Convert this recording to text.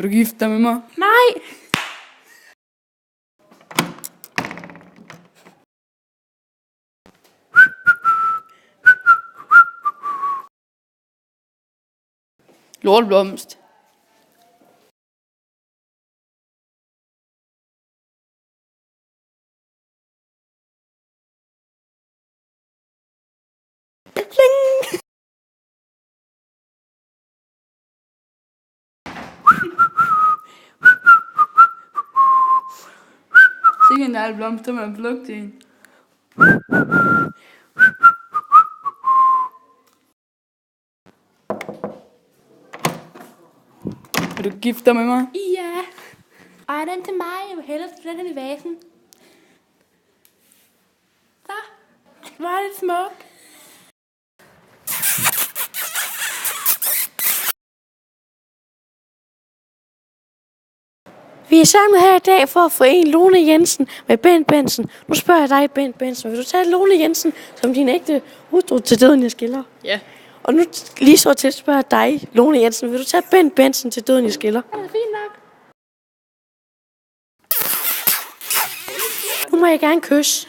Vil du gifte dig med mig? Nej! Lorteblomst. Sikke en dejlig blomster, man plukker til en. Vil du gifte dig med mig? Ja. Ej, den til mig. Jeg vil hellere sætte den i vasen. Så. Hvor er det smukt. Vi er samlet her i dag for at forene Lone Jensen med Bent Bentzen. Nu spørger jeg dig, Bent Bentzen, vil du tage Lone Jensen som din ægte hustru til døden, jeg skiller? Ja. Og nu lige så til at spørge dig, Lone Jensen, vil du tage Bent Bentzen til døden, jeg skiller? Det er fint nok. Nu må jeg gerne kysse.